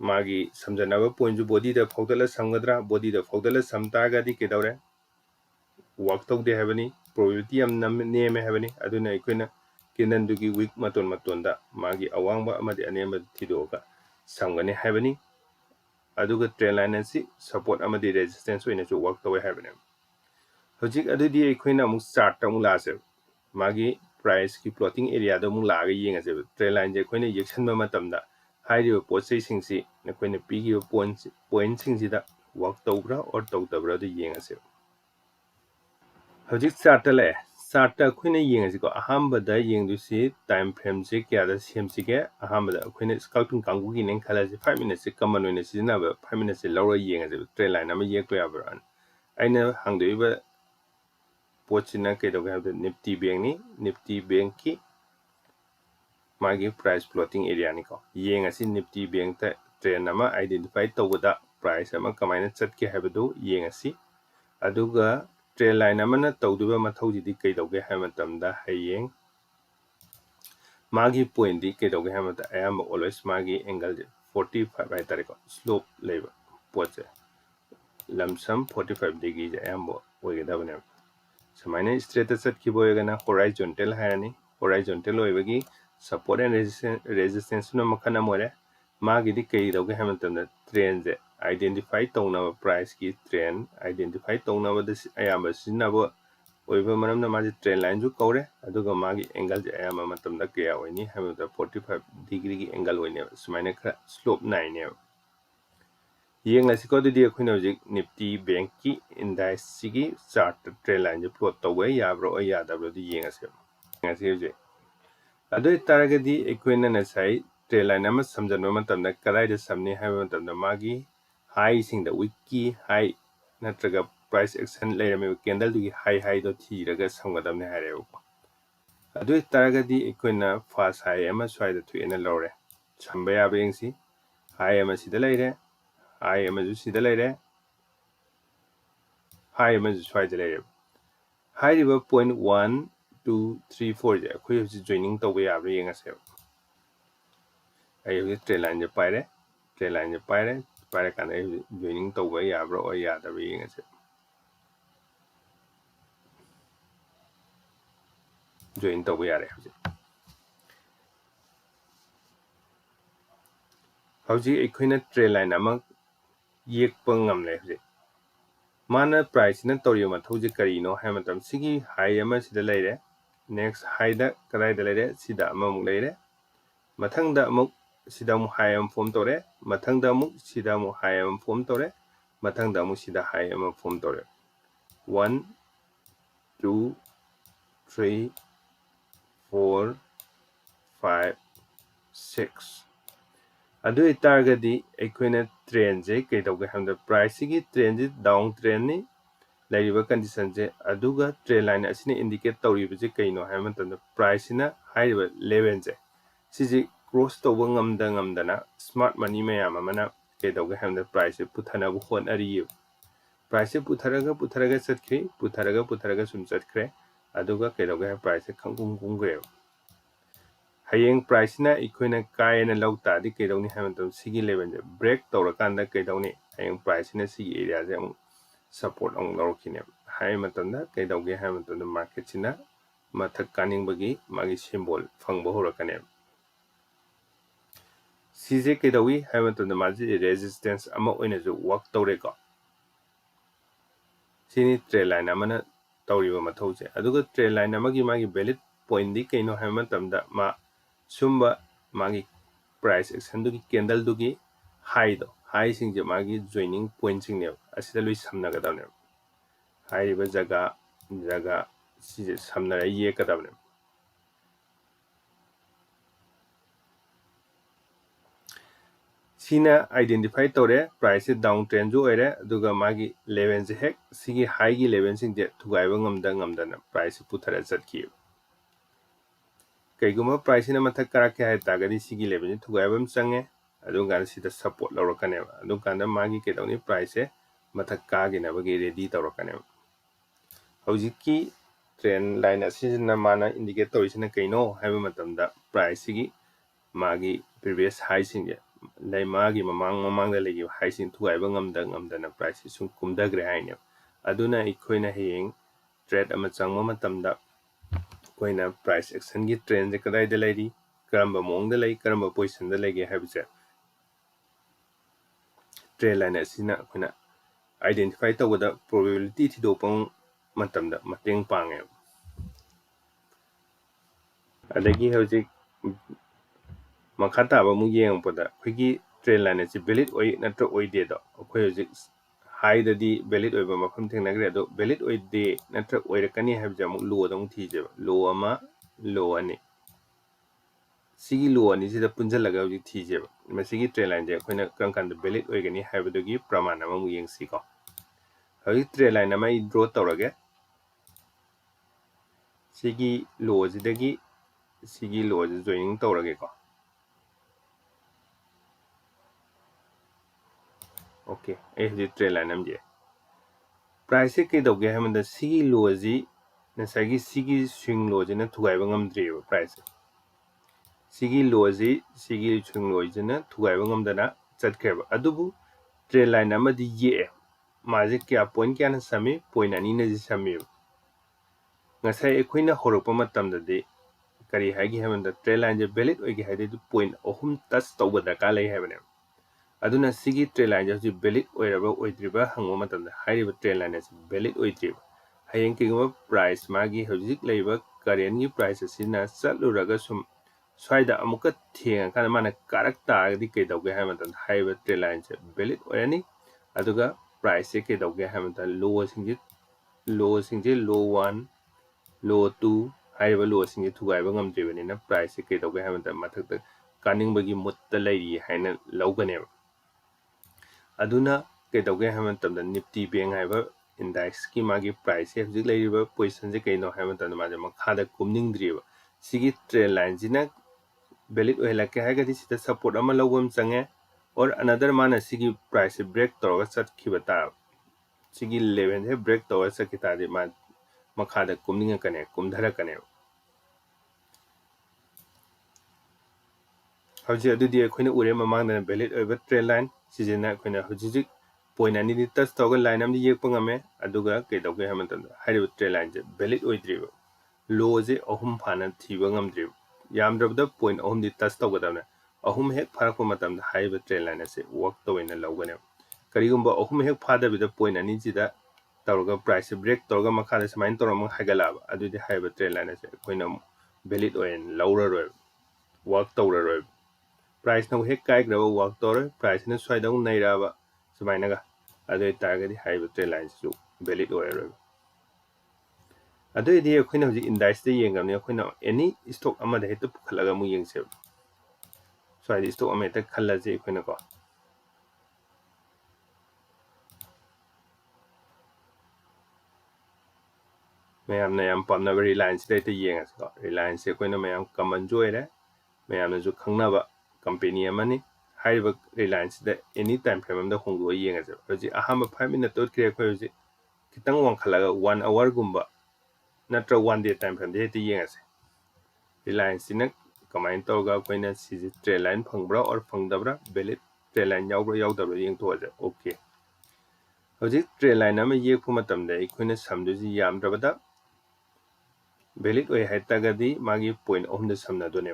ꯃꯥꯒꯤ ꯁꯝꯖꯟꯅꯕ ꯄꯣꯏꯟꯠꯁꯨ ꯕꯣꯗꯤꯗ ꯐꯥꯎꯗꯠꯂ ꯁꯝꯒꯗ꯭ꯔꯥ ꯕꯣꯗꯤꯗ ꯐꯥꯎꯗꯠꯂ ꯁꯝ ꯇꯥꯔꯒꯗꯤ ꯀꯩꯗꯧꯔꯦ ꯋꯥꯔꯛ ꯇꯧꯗꯦ ꯍꯥꯏꯕꯅꯤ ꯄ꯭ꯔꯣꯕꯦꯕꯤꯂꯤꯇꯤ ꯌꯥꯝ ꯅꯦꯝꯃꯦ ꯍꯥꯏꯕꯅꯤ ꯑꯗꯨꯅ ꯑꯩꯈꯣꯏꯅ ꯀꯦꯟꯗꯜꯗꯨꯒꯤ ꯋꯤꯛ ꯃꯇꯣꯟꯗ ꯃꯥꯒꯤ ꯑꯋꯥꯡꯕ ꯑꯃꯗꯤ ꯑꯅꯦꯝꯕ ꯊꯤꯗꯣꯛꯑꯒ ꯁꯝꯒꯅꯤ ꯍꯥꯏꯕꯅꯤ ꯑꯗꯨꯒ ꯇ꯭ꯔꯦꯟ ꯂꯥꯏꯟ ꯑꯁꯤ ꯁꯞꯄꯣꯔꯠ ꯑꯃꯗꯤ ꯔꯦꯖꯤꯁꯇꯦꯟꯁ ꯑꯣꯏꯅꯁꯨ ꯋꯥꯔꯛ ꯇꯧꯋꯦ ꯍꯥꯏꯕꯅꯦꯕ ꯍꯧꯖꯤꯛ ꯑꯗꯨꯗꯤ ꯑꯩꯈꯣꯏꯅ ꯑꯃꯨꯛ ꯆꯥꯔꯠꯇ ꯑꯃꯨꯛ ꯂꯥꯛꯑꯁꯦꯕ ꯃꯥꯒꯤ ꯄ꯭ꯔꯥꯏꯁꯀꯤ ꯄ꯭ꯂꯣꯇꯤꯡ ꯑꯦꯔꯤꯌꯥꯗ ꯑꯃꯨꯛ ꯂꯥꯛꯑꯒ ꯌꯦꯡꯉꯁꯦꯕ ꯇ꯭ꯔꯦꯟ ꯂꯥꯏꯟꯁꯦ ꯑꯩꯈꯣꯏꯅ ꯌꯦꯛꯁꯟꯕ ꯃꯇꯝꯗ ꯍꯥꯏꯔꯤꯕ ꯄꯣꯠ ꯆꯩꯁꯤꯡꯁꯤ ꯑꯩꯈꯣꯏꯅ ꯄꯤꯈꯤꯕ ꯄꯣꯏꯟꯠꯁꯤꯡꯁꯤꯗ ꯋꯥꯔꯛ ꯇꯧꯕ꯭ꯔꯥ ꯑꯣꯔ ꯇꯧꯗꯕ꯭ꯔꯥ ꯑꯗꯨ ꯌꯦꯡꯉꯁꯦꯕ ꯍꯧꯖꯤꯛ ꯆꯥꯔꯠꯇ ꯂꯥꯛꯑꯦ ꯆꯥꯔꯠꯇ ꯑꯩꯈꯣꯏꯅ ꯌꯦꯡꯉꯁꯤꯀꯣ ꯑꯍꯥꯟꯕꯗ ꯌꯦꯡꯗꯣꯏꯁꯤ ꯇꯥꯏꯝ ꯐ꯭ꯔꯦꯝꯁꯦ ꯀꯌꯥꯗ ꯁꯦꯝꯁꯤꯒꯦ ꯑꯍꯥꯟꯕꯗ ꯑꯩꯈꯣꯏꯅ ꯁ꯭ꯀꯥꯜꯄꯤꯡ ꯀꯥꯡꯕꯨꯒꯤꯅꯦ ꯈꯜꯂꯁꯤ 5 ꯃꯤꯅꯠꯁꯦ ꯀꯃꯟ ꯑꯣꯏꯅ ꯁꯤꯖꯤꯟꯅꯕ 5 ꯃꯤꯅꯠꯁꯦ ꯂꯧꯔꯒ ꯌꯦꯡꯉꯁꯦꯕ ꯇ꯭ꯔꯦꯟ ꯂꯥꯏꯟ ꯑꯃ ꯌꯦꯛꯄ ꯌꯥꯕ꯭ꯔꯥ ꯑꯩꯅ ꯍꯪꯗꯣꯛꯏꯕ ꯄꯣꯠꯁꯤꯅ ꯀꯩꯗꯧꯒꯦ ꯍꯥꯏꯕꯗ ꯅꯤꯐꯇꯤ ꯕꯦꯡꯛꯅꯤ ꯅꯤꯐꯇꯤ ꯕꯦꯡꯛꯀꯤ ꯃꯥꯒꯤ ꯄ꯭ꯔꯥꯏꯁ ꯐ꯭ꯂꯣꯇꯤꯡ ꯑꯦꯔꯤꯌꯥꯅꯤꯀꯣ ꯌꯦꯡꯉꯁꯤ ꯅꯤꯐꯇꯤ ꯕꯦꯡꯛꯇ ꯇ꯭ꯔꯦꯟ ꯑꯃ ꯑꯥꯏꯗꯦꯟꯇꯤꯐꯥꯏ ꯇꯧꯕꯗ ꯄ꯭ꯔꯥꯏꯁ ꯑꯃ ꯀꯃꯥꯏꯅ ꯆꯠꯀꯦ ꯍꯥꯏꯕꯗꯨ ꯌꯦꯡꯉꯁꯤ ꯑꯗꯨꯒ ꯇ꯭ꯔꯦꯟ ꯂꯥꯏꯟ ꯑꯃꯅ ꯇꯧꯗꯣꯏꯕ ꯃꯊꯧꯁꯤꯗꯤ ꯀꯩꯗꯧꯒꯦ ꯍꯥꯏꯕ ꯃꯇꯝꯗ ꯍꯌꯦꯡ ꯃꯥꯒꯤ ꯄꯣꯏꯟꯠꯗꯤ ꯀꯩꯗꯧꯒꯦ ꯍꯥꯏꯕ ꯃꯇꯝꯗ ꯑꯌꯥꯝꯕ ꯑꯣꯜꯋꯦꯁ ꯃꯥꯒꯤ ꯑꯦꯡꯒꯜꯁꯦ 45 ꯍꯥꯏꯇꯥꯔꯦꯀꯣ ꯁ꯭ꯂꯣꯞ ꯂꯩꯕ ꯄꯣꯠꯁꯦ ꯂꯝꯁꯝ 45 ꯗꯤꯒ꯭ꯔꯤꯁꯦ ꯑꯌꯥꯝꯕ ꯑꯣꯏꯒꯗꯕꯅꯦꯕ ꯁꯨꯃꯥꯏꯅ ꯏꯁꯇ꯭ꯔꯦꯠꯇ ꯆꯠꯈꯤꯕ ꯑꯣꯏꯔꯒꯅ ꯍꯣꯔꯥꯏꯖꯣꯟꯇꯦꯜ ꯍꯥꯏꯔꯅꯤ ꯍꯣꯔꯥꯏꯖꯣꯟꯇꯦꯜ ꯑꯣꯏꯕꯒꯤ ꯁꯞꯄꯣꯔꯠ ꯑꯦꯟ ꯔꯦꯖꯤꯁꯇꯦꯟꯁꯅ ꯃꯈꯜ ꯑꯃ ꯑꯣꯏꯔꯦ ꯃꯥꯒꯤꯗꯤ ꯀꯩꯗꯧꯒꯦ ꯍꯥꯏꯕ ꯃꯇꯝꯗ ꯇ꯭ꯔꯦꯟꯁꯦ ꯑꯥꯏꯗꯦꯟꯇꯤꯐꯥꯏ ꯇꯧꯅꯕ ꯄ꯭ꯔꯥꯏꯁꯀꯤ ꯇ꯭ꯔꯦꯟ ꯑꯥꯏꯗꯦꯟꯇꯤꯐꯥꯏ ꯇꯧꯅꯕꯗ ꯑꯌꯥꯝꯕ ꯁꯤꯖꯤꯟꯅꯕ ꯑꯣꯏꯕ ꯃꯔꯝꯅ ꯃꯥꯁꯦ ꯇ꯭ꯔꯦꯟ ꯂꯥꯏꯟꯁꯨ ꯀꯧꯔꯦ ꯑꯗꯨꯒ ꯃꯥꯒꯤ ꯑꯦꯡꯒꯜꯁꯦ ꯑꯌꯥꯝꯕ ꯃꯇꯝꯗ ꯀꯌꯥ ꯑꯣꯏꯅꯤ ꯍꯥꯏꯕꯗ 45 ꯗꯤꯒ꯭ꯔꯤꯒꯤ ꯑꯦꯡꯒꯜ ꯑꯣꯏꯅꯦꯕ ꯁꯨꯃꯥꯏꯅ ꯈꯔ ꯁ꯭ꯂꯣꯞ ꯅꯥꯏꯅꯦꯕ ꯌꯦꯡꯂꯁꯤꯀꯣ ꯑꯗꯨꯗꯤ ꯑꯩꯈꯣꯏꯅ ꯍꯧꯖꯤꯛ ꯅꯤꯐꯇꯤ ꯕꯦꯡꯛꯀꯤ ꯏꯟꯗꯥꯏꯁꯁꯤꯒꯤ ꯆꯥꯔꯠꯇ ꯇ꯭ꯔꯦꯟ ꯂꯥꯏꯟꯁꯦ ꯄ꯭ꯂꯣꯠ ꯇꯧꯕ ꯌꯥꯕ꯭ꯔꯥ ꯑꯣꯔ ꯌꯥꯗꯕ꯭ꯔꯥ ꯑꯗꯨ ꯌꯦꯡꯉꯁꯦꯕ ꯍꯧꯖꯤꯛ ꯑꯗꯨ ꯑꯣꯏꯇꯥꯔꯒꯗꯤ ꯑꯩꯈꯣꯏꯅ ꯉꯁꯥꯏ ꯇ꯭ꯔꯦꯟ ꯂꯥꯏꯟ ꯑꯃ ꯁꯝꯖꯟꯕ ꯃꯇꯝꯗ ꯀꯗꯥꯏꯗ ꯁꯝꯅꯤ ꯍꯥꯏꯕ ꯃꯇꯝꯗ ꯃꯥꯒꯤ ꯍꯥꯏꯁꯤꯡꯗ ꯋꯤꯛꯀꯤ ꯍꯥꯏ ꯅꯠꯇ꯭ꯔꯒ ꯄ꯭ꯔꯥꯏꯁ ꯑꯦꯛꯁꯟ ꯂꯩꯔꯝꯃꯤꯕ ꯀꯦꯟꯗꯜꯗꯨꯒꯤ ꯍꯥꯏꯗꯣ ꯊꯤꯔꯒ ꯁꯝꯒꯗꯕꯅꯤ ꯍꯥꯏꯔꯦꯕꯀꯣ ꯑꯗꯨ ꯑꯣꯏꯇꯥꯔꯒꯗꯤ ꯑꯩꯈꯣꯏꯅ ꯐꯥꯔꯁ ꯍꯥꯏ ꯑꯃ ꯁ꯭ꯋꯥꯏꯗ ꯊꯣꯛꯑꯦꯅ ꯂꯧꯔꯦ ꯁꯝꯕ ꯌꯥꯕ ꯌꯦꯡꯁꯤ ꯍꯥꯏ ꯑꯃ ꯁꯤꯗ ꯂꯩꯔꯦ ꯍꯥꯏ ꯑꯃꯁꯨ ꯁꯤꯗ ꯂꯩꯔꯦ ꯍꯥꯏ ꯑꯃꯁꯨ ꯁ꯭ꯋꯥꯏꯗ ꯂꯩꯔꯦꯕ ꯍꯥꯏꯔꯤꯕ ꯄꯣꯏꯟꯠ 1 2 3 4ꯁꯦ ꯑꯩꯈꯣꯏ ꯍꯧꯖꯤꯛ ꯖꯣꯏꯅꯤꯡ ꯇꯧꯕ ꯌꯥꯕ꯭ꯔꯥ ꯌꯦꯡꯉꯁꯦꯕ ꯑꯩ ꯍꯧꯖꯤꯛ ꯇ꯭ꯔꯦꯟ ꯂꯥꯏꯟꯁꯦ ꯄꯥꯏꯔꯀꯥꯟꯗ ꯑꯩ ꯍꯧꯖꯤꯛ ꯖꯣꯏꯅꯤꯡ ꯇꯧꯕ ꯌꯥꯕ꯭ꯔꯥ ꯑꯣꯔ ꯌꯥꯗꯕ꯭ꯔꯥ ꯌꯦꯡꯉꯁꯦ ꯖꯣꯏꯟ ꯇꯧꯕ ꯌꯥꯔꯦ ꯍꯧꯖꯤꯛ ꯑꯩꯈꯣꯏꯅ ꯇ꯭ꯔꯦꯟ ꯂꯥꯏꯟ ꯑꯃ ꯌꯦꯛꯄ ꯉꯝꯂꯦ ꯍꯧꯖꯤꯛ ꯃꯥꯅ ꯄ꯭ꯔꯥꯏꯁꯁꯤꯅ ꯇꯧꯔꯤꯕ ꯃꯊꯧꯁꯦ ꯀꯔꯤꯅꯣ ꯍꯥꯏꯕ ꯃꯇꯝ ꯁꯤꯒꯤ ꯍꯥꯏ ꯑꯃ ꯁꯤꯗ ꯂꯩꯔꯦ ꯅꯦꯛꯁ ꯍꯥꯏꯗ ꯀꯗꯥꯏꯗ ꯂꯩꯔꯦ ꯁꯤꯗ ꯑꯃꯃꯨꯛ ꯂꯩꯔꯦ ꯃꯊꯪꯗ ꯑꯃꯨꯛ ꯁꯤꯗ ꯑꯃꯨꯛ ꯍꯥꯏ ꯑꯃ ꯐꯣꯝ ꯇꯧꯔꯦ ꯃꯊꯪꯗ ꯑꯃꯨꯛ ꯁꯤꯗ ꯑꯃꯨꯛ ꯍꯥꯏ ꯑꯃ ꯐꯣꯝ ꯇꯧꯔꯦ ꯃꯊꯪꯗ ꯑꯃꯨꯛ ꯁꯤꯗ ꯍꯥꯏ ꯑꯃ ꯐꯣꯝ ꯇꯧꯔꯦ 1 2 3 4 5 6 ꯑꯗꯨ ꯑꯣꯏꯇꯥꯔꯒꯗꯤ ꯑꯩꯈꯣꯏꯅ ꯇ꯭ꯔꯦꯟꯁꯦ ꯀꯩꯗꯧꯒꯦ ꯍꯥꯏꯕꯗ ꯄ꯭ꯔꯥꯏꯁꯁꯤꯒꯤ ꯇ꯭ꯔꯦꯟꯁꯦ ꯗꯥꯎꯟ ꯇ꯭ꯔꯦꯟꯅꯤ ꯂꯩꯔꯤꯕ ꯀꯟꯗꯤꯁꯟꯁꯦ ꯑꯗꯨꯒ ꯇ꯭ꯔꯦꯟ ꯂꯥꯏꯟ ꯑꯁꯤꯅ ꯏꯟꯗꯤꯀꯦꯠ ꯇꯧꯔꯤꯕꯁꯦ ꯀꯩꯅꯣ ꯍꯥꯏꯕ ꯃꯇꯝꯗ ꯄ꯭ꯔꯥꯏꯁꯁꯤꯅ ꯍꯥꯏꯔꯤꯕ ꯂꯦꯚꯦꯜꯁꯦ ꯁꯤꯁꯦ ꯀ꯭ꯔꯣꯁ ꯇꯧꯕ ꯉꯝꯗꯅ ꯁ꯭ꯃꯥꯔꯠ ꯃꯅꯤ ꯃꯌꯥꯝ ꯑꯃꯅ ꯀꯩꯗꯧꯒꯦ ꯍꯥꯏꯕꯗ ꯄ꯭ꯔꯥꯏꯁꯁꯦ ꯄꯨꯊꯅꯕ ꯍꯣꯠꯅꯔꯤꯌꯦꯕ ꯄ꯭ꯔꯥꯏꯁꯁꯦ ꯄꯨꯊꯔꯒ ꯆꯠꯈ꯭ꯔꯤ ꯄꯨꯊꯔꯒ ꯁꯨꯝ ꯆꯠꯈ꯭ꯔꯦ ꯑꯗꯨꯒ ꯀꯩꯗꯧꯒꯦ ꯍꯥꯏꯕ ꯄ꯭ꯔꯥꯏꯁꯁꯦ ꯀꯨꯝꯈ꯭ꯔꯦꯕ ꯍꯌꯦꯡ ꯄ꯭ꯔꯥꯏꯁꯁꯤꯅ ꯑꯩꯈꯣꯏꯅ ꯀꯥꯏꯅ ꯂꯧ ꯇꯥꯔꯗꯤ ꯀꯩꯗꯧꯅꯤ ꯍꯥꯏꯕ ꯃꯇꯝꯗ ꯁꯤꯒꯤ ꯂꯦꯚꯦꯜꯁꯦ ꯕ꯭ꯔꯦꯛ ꯇꯧꯔꯀꯥꯟꯗ ꯀꯩꯗꯧꯅꯤ ꯍꯌꯦꯡ ꯄ꯭ꯔꯥꯏꯁꯁꯤꯅ ꯁꯤꯒꯤ ꯑꯦꯔꯤꯌꯥꯁꯦ ꯑꯃꯨꯛ ꯁꯞꯄꯣꯔꯠ ꯑꯃꯨꯛ ꯂꯧꯔꯛꯈꯤꯅꯦꯕ ꯍꯥꯏꯕ ꯃꯇꯝꯗ ꯀꯩꯗꯧꯒꯦ ꯍꯥꯏꯕ ꯃꯇꯝꯗ ꯃꯥꯔꯀꯦꯠꯁꯤꯅ ꯃꯊꯛ ꯀꯥꯅꯤꯡꯕꯒꯤ ꯃꯥꯒꯤ ꯁꯤꯝꯕꯣꯜ ꯐꯪꯕ ꯍꯧꯔꯛꯀꯅꯦꯕ ꯁꯤꯁꯦ ꯀꯩꯗꯧꯏ ꯍꯥꯏꯕ ꯃꯇꯝꯗ ꯃꯥꯁꯤ ꯔꯦꯖꯤꯁꯇꯦꯟꯁ ꯑꯃ ꯑꯣꯏꯅꯁꯨ ꯋꯥꯔꯛ ꯇꯧꯔꯦꯀꯣ ꯁꯤꯅꯤ ꯇ꯭ꯔꯦꯟ ꯂꯥꯏꯟ ꯑꯃꯅ ꯇꯧꯔꯤꯕ ꯃꯊꯧꯁꯦ ꯑꯗꯨꯒ ꯇ꯭ꯔꯦꯟ ꯂꯥꯏꯟ ꯑꯃꯒꯤ ꯃꯥꯒꯤ ꯚꯦꯂꯤꯠ ꯄꯣꯏꯟꯠꯗꯤ ꯀꯩꯅꯣ ꯍꯥꯏꯕ ꯃꯇꯝꯗ sumba magi price action dugi candle dugi high do high sing je magi joining point sing ne asida lui samna ga da ne high ba jaga si je samna ra ye ka da ne sina identify tore price down trend jo ere aduga magi level je hek sigi high gi level sing je thugai ba ngamda na price puthara chatki kaiguma price na mathak karak hai tagadi sigi level ni thugai bam change adunga sida support lawrakane adunga na magi ke dawni price mathak ka gi na bagi ready tawrakane hojiki trend line asina mana indicate torisina kaino haiba matamda price gi magi previous high sing je lai magi mamang da legi high sing thugai ba ngamda na price sum kumdagre haine aduna ikoina heng trade ama changma matamda koina price action gi trend je kadai da lairi karamba mong da lai karamba position da lege habise trend line asina koina identify tawada probability thidopang matamda mateng pange adagi hojik makha taba mu yengpoda khigi trend line asi valid oi natra oide do khoi hojik high dadi valid oiba mafam thengnagre do valid oide natra oirakani habja mu low da mu thije low ama low ani sigi low ani sida punjalaga hojik thije masigi trend line je khoina kankan da valid oigani habadogi pramana mu yengsi ko hojik trend line ama I draw tawrage sigi low jidagi sigi low je joining tawrage ko okay hojik trend line amje price ke doge hamda sigi loji nasagi sigi swing loji na thugaiba ngamdre price sigi loji sigi swing loji na thugaiba ngamdana chatkheba adubu trend line amadi ye maje kya point kya na sami point ani na ji sami ngasai ekhoina horokpa matamda de kari hagi hamda trend line je valid oigi hade point ohum touch tawba daka lai habane aduna sigi trend line je valid oiraba oidriba hangwa matamda hairiba trend line as valid oidriba hayeng kiguma price magi hojik leiba current gi price asina chatluraga sum swaida amuka thenga kana mana karak taagdi ke dawge hamatan haiba trend line se valid oirani aduga price ke dawge hamatan low singje low 1 low 2 haiba low singje thugaiba ngamdribani na price ke dawge hamatan mathakta kaningbagi mutta lairi haina lawganeba aduna ke dawge hamatan nifty bank haiba index ki magi price hojik leiriba position je kaino hamatan maje makhada kumningdriba sigi trend line jina valid oilake haigadi sida support ama lawam change or another mana sigi price break toroga chatkhiba ta sigi level he break toroga chakita de ma makhada kumninga kane kumdhara kane hauji adudi ekhoina ure mamangda valid oiba trend line sijina ekhoina hojik point ani di touch tawga line amdi yekpa ngame aduga ke dawge hamatan haiba trend line je valid oidriba low je ahum phana thiba ngamdriba yamdrabda point ahum di touch tawgadana ahum hek pharakpa matamda haiba trend line ase work tawina lawgane karigumba ahum hek phadabida point ani jida tawga price break tawga makhada samain tawrama haigalaba adudi haiba trend line ase koina valid oin lawraroi work tawraroi price na hek kaikraba work tawroi price na swaidang nairaba samainaga adoi targadi haiba trend line su valid oiroi adoi di ekhoina hojik index de yengamni ekhoina any stock amada heta pukhalaga mu yengse swai stock ama heta khalaje ekhoina ko mayamna yam pamna reliance de te yengas ko reliance ekhoina mayam common joire mayamna ju khangnaba company amani haiba reliance de anytime frame amda hongdo yengase hojik ahama 5 minute tot kre khoi hojik kitang wang khalaga 1 hour gumba natra 1 day time frame de te yengase reliance sina kamain tawga koina siji trend line phangbra or phangdabra valid trend line yawbra yawdabra yengthoja okay hojik trend line ama yekphu matamda ikoina samduji yamdrabada valid oi haitagadi magi point ohumda samnadone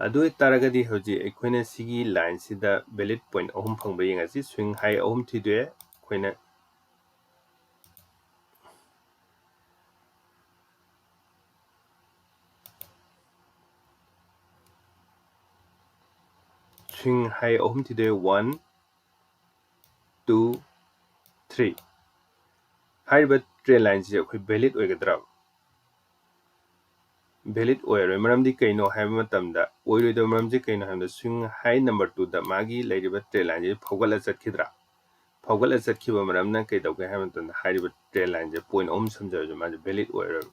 adu taragadi hoji ikoina sigi line sida valid point ohum phangba yengasi swing high ohum thidwe koina swing high ahum thidoi 1 2 3 hariba trend line se akhoi valid oigadra valid oiroi maramdi kaino haiba matamda oiroido maramje kaino haimda swing high number 2 da magi leiriba trend line je phogala chatkidra phogala chatkiba maramna kaidauge haiba matamda hariba trend line je point ahum samjaro ma valid oiroi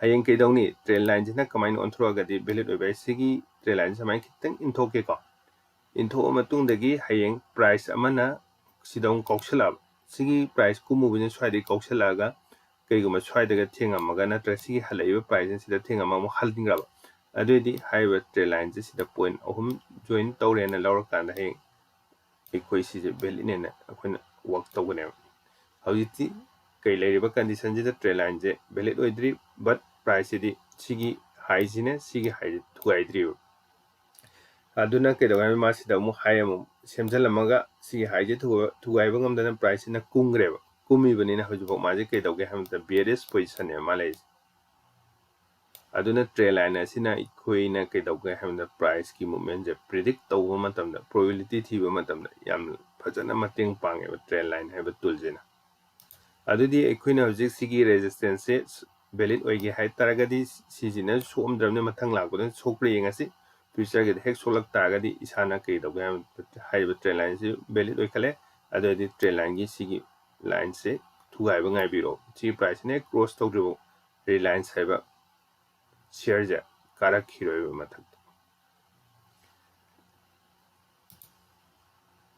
hayeng kaidawni trend line jina kamain onthroagadi valid oibai sigi trend line samai kitang inthoke ko intho matungdagi hayeng price amana sidong kauksalab sigi price kumubini swadi kauksalaga kaiguma swaidaga thengamaga natra sigi halaiba price sida thengama mo haldingraba aduidi haiba trend line sida point ahum join tawrena lawrakanda hayeng ikoi sije valid nena akhona work tawgane hawiti kai lairiba condition jida trend line je valid oidri but price di sigi high jine sigi high thuaidri aduna kedawa ma sida mu high am semjalamaga sigi high je thuaiba ngamdana price na kungreba kumibani na hojbo ma je kedawge hamta bearish position e malai aduna trend line asina ikoina kedawge hamda price ki movement je predict tawba matamda probability thiba matamda yam fajana mateng pange trend line haiba tool jena adudi ekhoi na hojik sigi resistance valid oige hai taragadi sijina somdramne mathang lagbodan sokre yengasi future ge hek solak taragadi isana ke dawge haiba trend line se valid oikhale adudi trend line gi sigi line se thuaiba ngai biro chi price ne cross tawdribo reliance haiba share ja karak khiroi mathak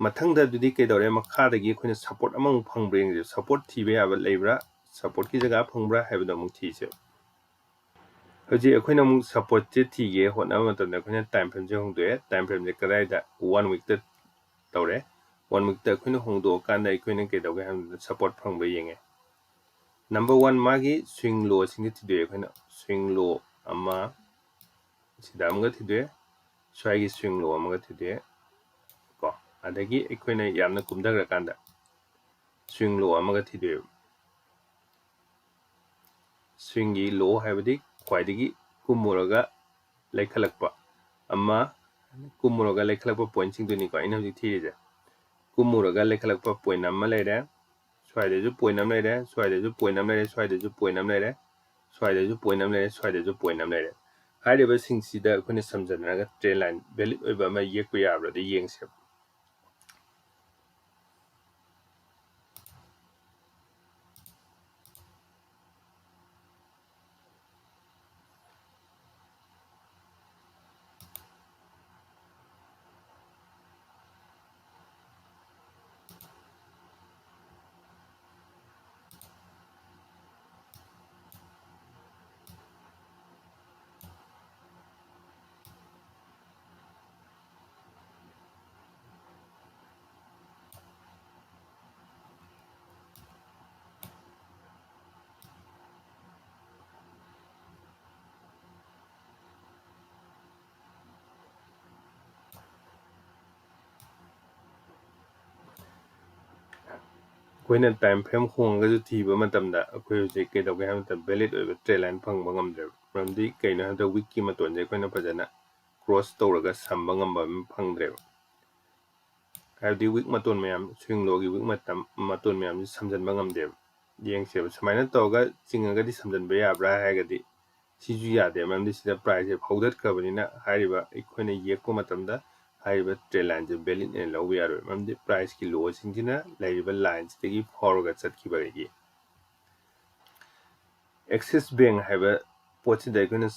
mathangda dudi ke dore makhadagi khone support among phangbring support thibe aba leibra support ki jaga phangbra haibda mung thise hoji akhona mung support je thige hona matamda khone time frame je hongdoe time frame je kadai da 1 week ta tawre 1 week ta khone hongdo kanda akhone ke dawge ham support phangba yenge number 1 magi swing low singi thide khone swing low ama sida amga thide swagi swing low amga thide ko adagi akhone yamna kumdagra kanda swing low amaga thide swingi low haibadi khwaidagi kumuraga laikhalakpa amma kumuraga laikhalakpa point singduni ko ina hoji thije kumuraga laikhalakpa point amma leire swaide ju point am leire swaide ju point am leire swaide ju point am leire swaide ju point am leire swaide ju point am leire hariba singsida khone samjanaga trend line valid oiba ma yekpa yabra de yengse koina time frame khonga ju thiba matamda akhoi je ke dawge ham ta valid oiba trend line phangba ngamdre ramdi kaina ha da week ki maton je koina phajana cross tawraga samba ngamba phangdre habdi week maton mayam swing low gi week maton mayam samjanba ngamde yengse samaina tawga chingaga di samjanba yabra haigadi siju yade mamdi sida price phaudat khabanina hariba ikoina yekko matamda haiba trend line je valid ne law yaro mamdi price ki low singina laiba lines tegi forga chatkiba gi access bank haiba pochi da ikoina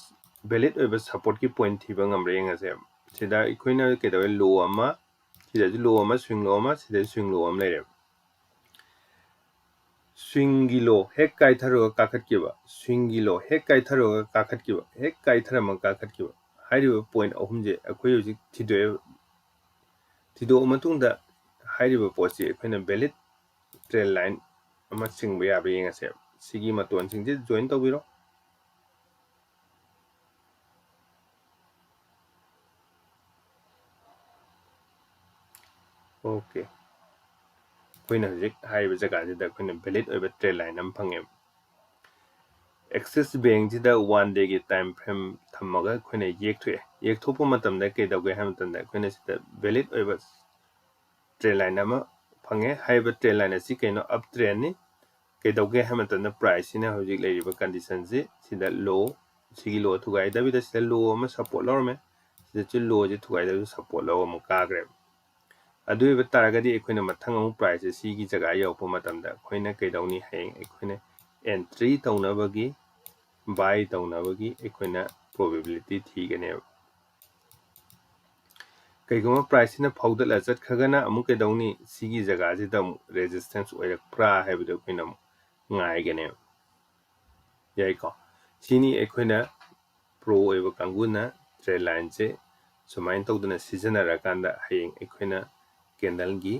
valid oiba support ki point thiba ngamre ngase sida ikoina kedawe low ama sida low ama swing low ama sida swing low am leire swingi low hek kai tharo kakhatkiba swingi low hek kai tharo kakhatkiba hek kai tharama kakhatkiba hariba point ahumje akhoi hoji thido matungda hariba pochi akhona valid trend line ama singba yabra yengase sigi maton singje join tawbiro okay koina hojik hariba jaga jida koina valid oiba trend line am phange access bank jida 1 day gi time frame ꯊꯝꯃꯒ ꯑꯩꯈꯣꯏꯅ ꯌꯦꯛꯊꯣꯛꯑꯦ ꯌꯦꯛꯊꯣꯛꯄ ꯃꯇꯝꯗ ꯀꯩꯗꯧꯒꯦ ꯍꯥꯏꯕ ꯃꯇꯝꯗ ꯑꯩꯈꯣꯏꯅ ꯁꯤꯗ valid ꯑꯣꯏꯕ train line ꯑꯃ ꯐꯪꯉꯦ ꯍꯥꯏꯔꯤꯕ ꯇ꯭ꯔꯦꯟ ꯂꯥꯏꯟ ꯑꯁꯤ ꯀꯩꯅꯣ ꯑꯞ ꯇ꯭ꯔꯦꯟꯅꯤ ꯀꯩꯗꯧꯒꯦ ꯍꯥꯏꯕ ꯃꯇꯝꯗ ꯄ꯭ꯔꯥꯏꯁꯁꯤꯅ ꯍꯧꯖꯤꯛ ꯂꯩꯔꯤꯕ ꯀꯟꯗꯤꯁꯟꯁꯤ ꯁꯤꯗ ꯂꯣ ꯁꯤꯒꯤ ꯂꯣ ꯊꯨꯒꯥꯏꯗꯕꯤꯗ ꯁꯤꯗ ꯂꯣ ꯑꯃ ꯁꯞꯄꯣꯔꯠ ꯂꯧꯔꯝꯃꯦ ꯁꯤꯗꯁꯨ ꯂꯣꯁꯤ ꯊꯨꯒꯥꯏꯗꯕꯤꯗ ꯁꯞꯄꯣꯔꯠ ꯂꯧꯔ ꯑꯃꯨꯛ ꯀꯥꯈ꯭ꯔꯦꯕ ꯑꯗꯨ ꯑꯣꯏꯕ ꯇꯥꯔꯒꯗꯤ ꯑꯩꯈꯣꯏꯅ ꯃꯊꯪ ꯑꯃꯨꯛ ꯄ꯭ꯔꯥꯏꯁꯁꯦ ꯁꯤꯒꯤ ꯖꯒꯥ ꯌꯧꯔꯛꯄ ꯃꯇꯝꯗ ꯑꯩꯈꯣꯏꯅ ꯀꯩꯗꯧꯅꯤ ꯍꯌꯦꯡ ꯑꯩꯈꯣꯏꯅ ꯑꯦꯟꯇ꯭ꯔꯤ ꯇꯧꯅꯕꯒꯤ ꯕꯥꯏ ꯇꯧꯅꯕꯒꯤ ꯑꯩꯈꯣꯏꯅ ꯄ꯭ꯔꯣꯕꯦꯕꯤꯂꯤꯇꯤ ꯊꯤꯒꯅꯦꯕ ꯀꯩꯒꯨꯝꯕ ꯄ꯭ꯔꯥꯏꯁꯁꯤꯅ ꯐꯧꯗꯠꯂ ꯆꯠꯈ꯭ꯔꯒꯅ ꯑꯃꯨꯛ ꯀꯩꯗꯧꯅꯤ ꯁꯤꯒꯤ ꯖꯒꯥꯁꯤꯗ ꯑꯃꯨꯛ ꯔꯦꯖꯤꯁꯇꯦꯟꯁ ꯑꯣꯏꯔꯛꯄ꯭ꯔꯥ ꯍꯥꯏꯕꯗꯣ ꯑꯩꯈꯣꯏꯅ ꯑꯃꯨꯛ ꯉꯥꯏꯒꯅꯦꯕ ꯌꯥꯏꯀꯣ ꯁꯤꯅꯤ ꯑꯩꯈꯣꯏꯅ ꯄ꯭ꯔꯣ ꯑꯣꯏꯕ ꯀꯥꯡꯕꯨꯅ ꯇ꯭ꯔꯦꯟ ꯂꯥꯏꯟꯁꯦ ꯁꯨꯃꯥꯏꯅ ꯇꯧꯗꯅ ꯁꯤꯖꯤꯟꯅꯔꯀꯥꯟꯗ ꯍꯌꯦꯡ ꯑꯩꯈꯣꯏꯅ ꯀꯦꯟꯗꯜꯒꯤ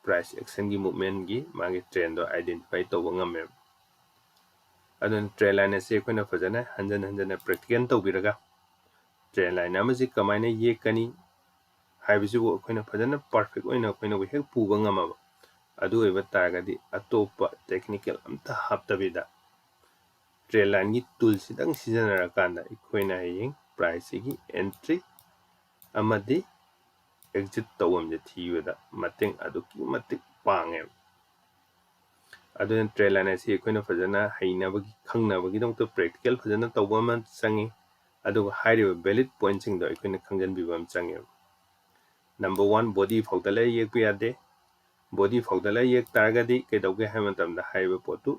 ꯄ꯭ꯔꯥꯏꯁ ꯑꯦꯛꯁꯟꯒꯤ ꯃꯨꯚꯃꯦꯟꯒꯤ ꯃꯥꯒꯤ ꯇ꯭ꯔꯦꯟꯗꯣ ꯑꯥꯏꯗꯦꯟꯇꯤꯐꯥꯏ ꯇꯧꯕ ꯉꯝꯃꯦꯕ ꯑꯗꯨꯅ ꯇ꯭ꯔꯦꯟ ꯂꯥꯏꯟ ꯑꯁꯤ ꯑꯩꯈꯣꯏꯅ ꯐꯖꯅ ꯍꯟꯖꯟ ꯍꯟꯖꯟꯅ ꯄ꯭ꯔꯦꯛꯇꯤꯀꯦꯜ ꯇꯧꯕꯤꯔꯒ ꯇ꯭ꯔꯦꯟ ꯂꯥꯏꯟ ꯑꯃꯁꯤ ꯀꯃꯥꯏꯅ ꯌꯦꯛꯀꯅꯤ ꯍꯥꯏꯕꯁꯤꯕꯨ ꯑꯩꯈꯣꯏꯅ ꯐꯖꯅ ꯄꯔꯐꯦꯛ ꯑꯣꯏꯅ ꯑꯩꯈꯣꯏꯅ ꯍꯦꯛ ꯄꯨꯕ ꯉꯝꯃꯕ ꯑꯗꯨ ꯑꯣꯏꯕ ꯇꯥꯔꯒꯗꯤ ꯑꯇꯣꯞꯄ ꯇꯦꯛꯅꯤꯀꯦꯜ ꯑꯝꯇ ꯍꯥꯞꯇꯕꯤꯗ ꯇ꯭ꯔꯦꯟ ꯂꯥꯏꯟꯒꯤ ꯇꯨꯜꯁꯤꯗꯪ ꯁꯤꯖꯤꯟꯅꯔꯀꯥꯟꯗ ꯑꯩꯈꯣꯏꯅ ꯍꯌꯦꯡ ꯄ꯭ꯔꯥꯏꯁꯁꯤꯒꯤ ꯑꯦꯟꯇ꯭ꯔꯤ ꯑꯃꯗꯤ ꯑꯦꯛꯖꯤꯠ ꯇꯧꯐꯝꯁꯦ ꯊꯤꯕꯗ ꯃꯇꯦꯡ ꯑꯗꯨꯛꯀꯤ ꯃꯇꯤꯛ ꯄꯥꯡꯉꯦꯕ ꯑꯗꯨꯅ ꯇ꯭ꯔꯦꯟ ꯂꯥꯏꯟ ꯑꯁꯤ ꯑꯩꯈꯣꯏꯅ ꯐꯖꯅ ꯍꯩꯅꯕꯒꯤ ꯈꯪꯅꯕꯒꯤꯗꯃꯛꯇ ꯄ꯭ꯔꯦꯛꯇꯤꯀꯦꯜ ꯐꯖꯅ ꯇꯧꯕ ꯑꯃ ꯆꯪꯉꯤ ꯑꯗꯨꯒ ꯍꯥꯏꯔꯤꯕ ꯚꯦꯂꯤꯠ ꯄꯣꯏꯟꯠꯁꯤꯡꯗꯣ ꯑꯩꯈꯣꯏꯅ ꯈꯪꯖꯤꯟꯕꯤꯕ ꯑꯃ ꯆꯪꯉꯦꯕ ꯅꯝꯕꯔ 1 ꯕꯣꯗꯤ ꯐꯧꯗꯠꯂ ꯌꯦꯛꯄ ꯌꯥꯗꯦ ꯕꯣꯗꯤ ꯐꯧꯗꯠꯂ ꯌꯦꯛ ꯇꯥꯔꯒꯗꯤ ꯀꯩꯗꯧꯒꯦ ꯍꯥꯏꯕ ꯃꯇꯝꯗ ꯍꯥꯏꯔꯤꯕ ꯄꯣꯠꯇꯨ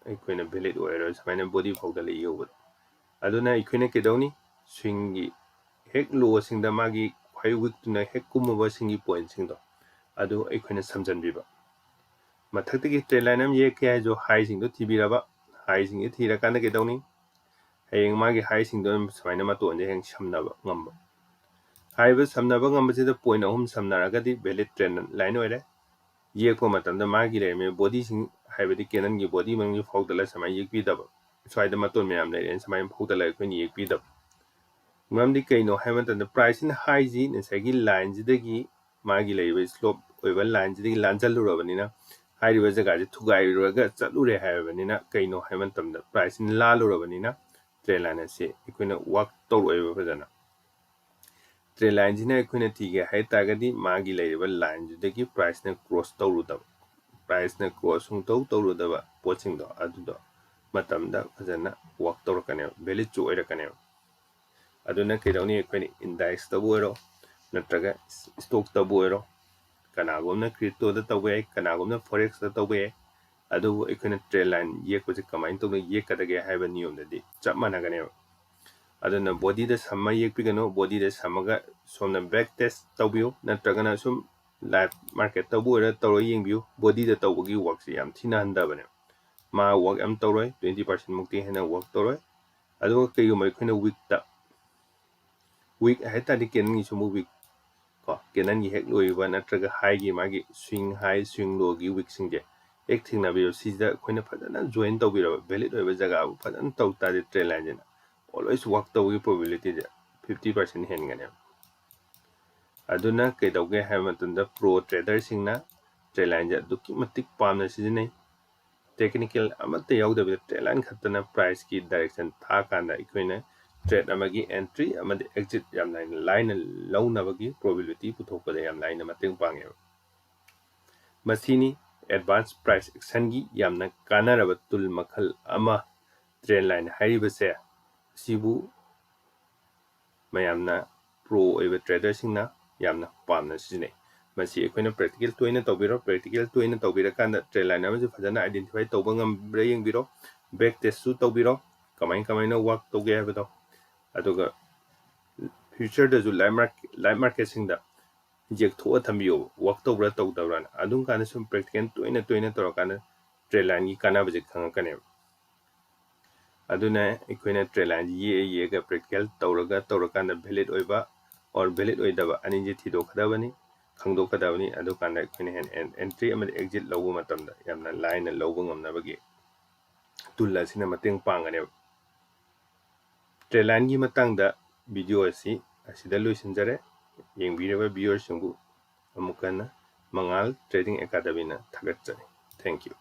ꯑꯩꯈꯣꯏꯅ ꯚꯦꯂꯤꯠ ꯑꯣꯏꯔꯣꯏ ꯁꯨꯃꯥꯏꯅ ꯕꯣꯗꯤ ꯐꯧꯗꯠꯂ ꯌꯦꯛꯎꯕꯗ ꯑꯗꯨꯅ ꯑꯩꯈꯣꯏꯅ ꯀꯩꯗꯧꯅꯤ ꯁ꯭ꯋꯤꯡꯒꯤ ꯍꯦꯛ ꯂꯣꯁꯤꯡꯗ ꯃꯥꯒꯤ ꯈ꯭ꯋꯥꯏ ꯋꯤꯛꯇꯨꯅ ꯍꯦꯛ ꯀꯨꯝꯃꯕꯁꯤꯡꯒꯤ ꯄꯣꯏꯟꯠꯁꯤꯡꯗꯣ ꯑꯗꯨ ꯑꯩꯈꯣꯏꯅ ꯁꯝꯖꯟꯕꯤꯕ ꯃꯊꯛꯇꯒꯤ ꯇ꯭ꯔꯦꯟ ꯂꯥꯏꯟ ꯑꯃ ꯌꯦꯛꯀꯦ ꯍꯥꯏꯔꯁꯨ ꯍꯥꯏꯁꯤꯡꯗꯣ ꯊꯤꯕꯤꯔꯕ ꯍꯥꯏꯁꯤꯡꯁꯦ ꯊꯤꯔꯀꯥꯟꯗ ꯀꯩꯗꯧꯅꯤ ꯍꯌꯦꯡ ꯃꯥꯒꯤ ꯍꯥꯏꯁꯤꯡꯗꯣ ꯁꯨꯃꯥꯏꯅ ꯃꯇꯣꯟꯁꯦ ꯍꯌꯦꯡ ꯁꯝꯅꯕ ꯉꯝꯕ ꯍꯥꯏꯔꯤꯕ ꯁꯝꯅꯕ ꯉꯝꯕꯁꯤꯗ ꯄꯣꯏꯟꯠ 3 ꯁꯝꯅꯔꯒꯗꯤ ꯚꯦꯂꯤꯠ ꯇ꯭ꯔꯦꯟ ꯂꯥꯏꯟ ꯑꯣꯏꯔꯦ ꯌꯦꯛꯄ ꯃꯇꯝꯗ ꯃꯥꯒꯤ ꯂꯩꯔꯝꯃꯤꯕ ꯕꯣꯗꯤꯁꯤꯡ ꯍꯥꯏꯕꯗꯤ ꯀꯦꯅꯟꯒꯤ ꯕꯣꯗꯤ ꯃꯅꯨꯡꯁꯤ ꯐꯧꯗꯠꯂ ꯁꯨꯃꯥꯏꯅ ꯌꯦꯛꯄꯤꯗꯕ ꯁ꯭ꯋꯥꯏꯗ ꯃꯇꯣꯟ ꯃꯌꯥꯝ ꯂꯩꯔꯦꯅ ꯁꯨꯃꯥꯏꯅ ꯐꯧꯗꯠꯂꯒ ꯑꯩꯈꯣꯏꯅ ꯌꯦꯛꯄꯤꯗꯕ ꯃꯔꯝꯗꯤ ꯀꯩꯅꯣ ꯍꯥꯏꯕ ꯃꯇꯝꯗ ꯄ꯭ꯔꯥꯏꯁꯁꯤꯅ ꯍꯥꯏꯁꯤ ꯉꯁꯥꯏꯒꯤ ꯂꯥꯏꯟꯁꯤꯗꯒꯤ ꯃꯥꯒꯤ ꯂꯩꯔꯤꯕ ꯁ꯭ꯂꯣꯞ ꯑꯣꯏꯕ ꯂꯥꯏꯟꯁꯤꯗꯒꯤ ꯂꯥꯟꯖꯜꯂꯨꯔꯕꯅꯤꯅ ꯍꯥꯏꯔꯤꯕ ꯖꯒꯥꯁꯤ ꯊꯨꯒꯥꯏꯔꯨꯔꯒ ꯆꯠꯂꯨꯔꯦ ꯍꯥꯏꯔꯕꯅꯤꯅ ꯀꯩꯅꯣ ꯍꯥꯏꯕ ꯃꯇꯝꯗ ꯄ꯭ꯔꯥꯏꯁꯁꯤꯅ ꯂꯥꯜꯂꯨꯔꯕꯅꯤꯅ ꯇ꯭ꯔꯦꯟ ꯂꯥꯏꯟ ꯑꯁꯤ ꯑꯩꯈꯣꯏꯅ ꯋꯥꯛ ꯇꯧꯔꯛꯑꯦꯕ ꯐꯖꯅ ꯇ꯭ꯔꯦꯟ ꯂꯥꯏꯟꯁꯤꯅ ꯑꯩꯈꯣꯏꯅ ꯊꯤꯒꯦ ꯍꯥꯏ ꯇꯥꯔꯒꯗꯤ ꯃꯥꯒꯤ ꯂꯩꯔꯤꯕ ꯂꯥꯏꯟꯁꯤꯗꯒꯤ ꯄ꯭ꯔꯥꯏꯁꯅ ꯀ꯭ꯔꯣꯁ ꯇꯧꯔꯨꯗꯕ ꯄ꯭ꯔꯥꯏꯁꯅ ꯀ꯭ꯔꯣꯁ ꯁꯨꯡꯇꯧ ꯇꯧꯔꯨꯗꯕ ꯄꯣꯠꯁꯤꯡꯗꯣ ꯑꯗꯨꯗꯣ ꯃꯇꯝꯗ ꯐꯖꯅ ꯋꯥꯛ ꯇꯧꯔꯛꯀꯅꯦꯕ ꯚꯦꯂꯤꯠꯁꯨ ꯑꯣꯏꯔꯛꯀꯅꯦꯕ ꯑꯗꯨꯅ ꯀꯩꯗꯧꯅꯤ ꯑꯩꯈꯣꯏꯅ ꯏꯟꯗꯦꯛꯁꯇꯕꯨ ꯑꯣꯏꯔꯣ ꯅꯠꯇ꯭ꯔꯒ ꯁ꯭ꯇꯣꯛꯇꯕꯨ ꯑꯣꯏꯔꯣ ꯀꯅꯥꯒꯨꯝꯕꯅ ꯀ꯭ꯔꯤꯞꯇꯣꯗ ꯇꯧꯕ ꯌꯥꯏ ꯀꯅꯥꯒꯨꯝꯕꯅ ꯐꯣꯔꯦꯛꯁꯇ ꯇꯧꯕ ꯌꯥꯏ ꯑꯗꯨꯕꯨ ꯑꯩꯈꯣꯏꯅ ꯇ꯭ꯔꯦꯟ ꯂꯥꯏꯟ ꯌꯦꯛꯄꯁꯦ ꯀꯃꯥꯏꯅ ꯇꯧꯅ ꯌꯦꯛꯀꯗꯒꯦ ꯍꯥꯏꯕ ꯅꯤꯌꯣꯝꯗꯗꯤ ꯆꯞ ꯃꯥꯟꯅꯒꯅꯦꯕ ꯑꯗꯨꯅ ꯕꯣꯗꯤꯗ ꯁꯝꯃ ꯌꯦꯛꯄꯤꯒꯅꯨ ꯕꯣꯗꯤꯗ ꯁꯝꯃꯒ ꯁꯣꯝꯅ ꯕꯦꯛ ꯇꯦꯁ ꯇꯧꯕꯤꯌꯨ ꯅꯠꯇ꯭ꯔꯒꯅ ꯁꯨꯝ ꯂꯥꯏꯚ ꯃꯥꯔꯀꯦꯠꯇꯕꯨ ꯑꯣꯏꯔ ꯇꯧꯔ ꯌꯦꯡꯕꯤꯌꯨ ꯕꯣꯗꯤꯗ ꯇꯧꯕꯒꯤ ꯋꯥꯛꯁꯦ ꯌꯥꯝ ꯊꯤꯅ ꯍꯟꯊꯕꯅꯦꯕ ꯃꯥ ꯋꯥꯛ ꯌꯥꯝ ꯇꯧꯔꯣꯏ 20% ꯃꯨꯛꯇꯤ ꯍꯦꯟꯅ ꯋꯥꯛ ꯇꯧꯔꯣꯏ ꯑꯗꯨꯒ ꯀꯩꯒꯨꯝꯕ ꯑꯩꯈꯣꯏꯅ ꯋꯤꯛ ꯍꯥꯏꯇꯥꯔꯗꯤ ꯀꯦꯅꯟꯒꯤꯁꯨ ꯑꯃꯨꯛ ꯋꯤꯛ ꯀꯣ ꯀꯦꯅꯟꯒꯤ ꯍꯦꯛ ꯂꯣꯏꯕ ꯅꯠꯇ꯭ꯔꯒ ꯍꯥꯏꯒꯤ ꯃꯥꯒꯤ ꯁ꯭ꯋꯤꯡ ꯍꯥꯏ ꯁ꯭ꯋꯤꯡ ꯂꯣꯒꯤ ꯋꯤꯛꯁꯤꯡꯁꯦ ꯍꯦꯛ ꯊꯦꯡꯅꯕꯤꯔꯣ ꯁꯤꯗ ꯑꯩꯈꯣꯏꯅ ꯐꯖꯅ ꯖꯣꯏꯟ ꯇꯧꯕꯤꯔꯕ ꯚꯦꯂꯤꯠ ꯑꯣꯏꯕ ꯖꯒꯥꯕꯨ ꯐꯖꯅ ꯇꯧ ꯇꯥꯔꯗꯤ ꯇ꯭ꯔꯦꯟ ꯂꯥꯏꯟꯁꯤꯅ ꯑꯣꯜꯋꯦꯁ ꯋꯥꯛ ꯇꯧꯕꯒꯤ ꯄ꯭ꯔꯣꯕꯦꯕꯤꯂꯤꯇꯤꯁꯦ 50% ꯍꯦꯟꯒꯅꯦꯕ ꯑꯗꯨꯅ ꯀꯩꯗꯧꯒꯦ ꯍꯥꯏꯕ ꯃꯇꯝꯗ ꯄ꯭ꯔꯣ ꯇ꯭ꯔꯦꯗꯔꯁꯤꯡꯅ ꯇ꯭ꯔꯦꯟ ꯂꯥꯏꯟꯁꯦ ꯑꯗꯨꯛꯀꯤ ꯃꯇꯤꯛ ꯄꯥꯝꯅ ꯁꯤꯖꯤꯟꯅꯩ ꯇꯦꯛꯅꯤꯀꯦꯜ ꯑꯃꯠꯇ ꯌꯥꯎꯗꯕꯤꯗ ꯇ꯭ꯔꯦꯟ ꯂꯥꯏꯟ ꯈꯛꯇꯅ ꯄ꯭ꯔꯥꯏꯁꯀꯤ ꯗꯥꯏꯔꯦꯛꯁꯟ ꯊꯥꯀꯥꯟꯗ ꯑꯩꯈꯣꯏꯅ ꯇ꯭ꯔꯦꯠ ꯑꯃꯒꯤ ꯑꯦꯟꯇ꯭ꯔꯤ ꯑꯃꯗꯤ ꯑꯦꯛꯖꯤꯠ ꯌꯥꯝ ꯂꯥꯏꯅ ꯂꯧꯅꯕꯒꯤ ꯄ꯭ꯔꯣꯕꯦꯕꯤꯂꯤꯇꯤ ꯄꯨꯊꯣꯛꯄꯗ ꯌꯥꯝ ꯂꯥꯏꯅ ꯃꯇꯦꯡ ꯄꯥꯡꯉꯦꯕ ꯃꯁꯤꯅꯤ ꯑꯦꯗꯚꯥꯟꯁ ꯄ꯭ꯔꯥꯏꯁ ꯑꯦꯛꯁꯟꯒꯤ ꯌꯥꯝꯅ ꯀꯥꯟꯅꯔꯕ ꯇꯨꯜ ꯃꯈꯜ ꯑꯃ ꯇ꯭ꯔꯦꯟ ꯂꯥꯏꯟ ꯍꯥꯏꯔꯤꯕꯁꯦ ꯑꯁꯤꯕꯨ ꯃꯌꯥꯝꯅ ꯄ꯭ꯔꯣ ꯑꯣꯏꯕ ꯇ꯭ꯔꯦꯗꯔꯁꯤꯡꯅ ꯌꯥꯝꯅ ꯄꯥꯝꯅ ꯁꯤꯖꯤꯟꯅꯩ ꯃꯁꯤ ꯑꯩꯈꯣꯏꯅ ꯄ꯭ꯔꯦꯛꯇꯤꯀꯦꯜ ꯇꯣꯏꯅ ꯇꯧꯕꯤꯔꯣ ꯄ꯭ꯔꯦꯛꯇꯤꯀꯦꯜ ꯇꯣꯏꯅ ꯇꯧꯕꯤꯔꯀꯥꯟꯗ ꯇ꯭ꯔꯦꯟ ꯂꯥꯏꯟ ꯑꯃꯁꯨ ꯐꯖꯅ ꯑꯥꯏꯗꯦꯟꯇꯤꯐꯥꯏ ꯇꯧꯕ ꯉꯝꯕ꯭ꯔꯥ ꯌꯦꯡꯕꯤꯔꯣ ꯕꯦꯛ ꯇꯦꯁꯁꯨ ꯇꯧꯕꯤꯔꯣ ꯀꯃꯥꯏꯅ ꯋꯥꯛ ꯇꯧꯒꯦ ꯍꯥꯏꯕꯗꯣ ꯑꯗꯨꯒ ꯐ꯭ꯌꯨꯆꯔꯗꯁꯨ ꯂꯥꯏꯚ ꯃꯥꯔꯀꯦꯠꯁꯤꯡꯗ ꯌꯦꯛꯊꯣꯛꯑ ꯊꯝꯕꯤꯌꯣ ꯋꯥꯛ ꯇꯧꯕ꯭ꯔꯥ ꯇꯧꯗꯕ꯭ꯔꯥꯅ ꯑꯗꯨꯝ ꯀꯥꯟꯗ ꯁꯨꯝ ꯄ꯭ꯔꯦꯛꯇꯤꯀꯦꯜ ꯇꯣꯏꯅ ꯇꯧꯔꯀꯥꯟꯗ ꯇ꯭ꯔꯦꯟ ꯂꯥꯏꯟꯒꯤ ꯀꯥꯟꯅꯕꯁꯦ ꯈꯪꯉꯛꯀꯅꯦꯕ ꯑꯗꯨꯅ ꯑꯩꯈꯣꯏꯅ ꯇ꯭ꯔꯦꯟ ꯂꯥꯏꯟꯁꯤ ꯌꯦꯛꯑꯒ ꯄ꯭ꯔꯦꯛꯇꯤꯀꯦꯜ ꯇꯧꯔꯀꯥꯟꯗ ꯚꯦꯂꯤꯠ ꯑꯣꯏꯕ ꯑꯣꯔ ꯚꯦꯂꯤꯠ ꯑꯣꯏꯗꯕ ꯑꯅꯤꯁꯦ ꯊꯤꯗꯣꯛꯀꯗꯕꯅꯤ ꯈꯪꯗꯣꯛꯀꯗꯕꯅꯤ ꯑꯗꯨꯀꯥꯟꯗ ꯑꯩꯈꯣꯏꯅ ꯑꯦꯟꯇ꯭ꯔꯤ ꯑꯃꯗꯤ ꯑꯦꯛꯖꯤꯠ ꯂꯧꯕ ꯃꯇꯝꯗ ꯌꯥꯝꯅ ꯂꯥꯏꯅ ꯂꯧꯕ ꯉꯝꯅꯕꯒꯤ ꯇꯨꯜ ꯑꯁꯤꯅ ꯃꯇꯦꯡ ꯄꯥꯡꯒꯅꯦꯕ ꯇ꯭ꯔꯦꯟ ꯂꯥꯏꯟꯒꯤ ꯃꯇꯥꯡꯗ ꯚꯤꯗꯤꯑꯣ ꯑꯁꯤ ꯑꯁꯤꯗ ꯂꯣꯏꯁꯤꯟꯖꯔꯦ ꯌꯦꯡꯕꯤꯔꯕ ꯚꯤꯌꯨꯑꯔꯁꯤꯡꯕꯨ ꯑꯃꯨꯛ ꯍꯟꯅ ꯃꯉꯥꯜ ꯇ꯭ꯔꯦꯗꯤꯡ ꯑꯦꯀꯥꯗꯃꯤꯅ ꯊꯥꯒꯠꯆꯔꯤ ꯊꯦꯡꯛ ꯌꯨ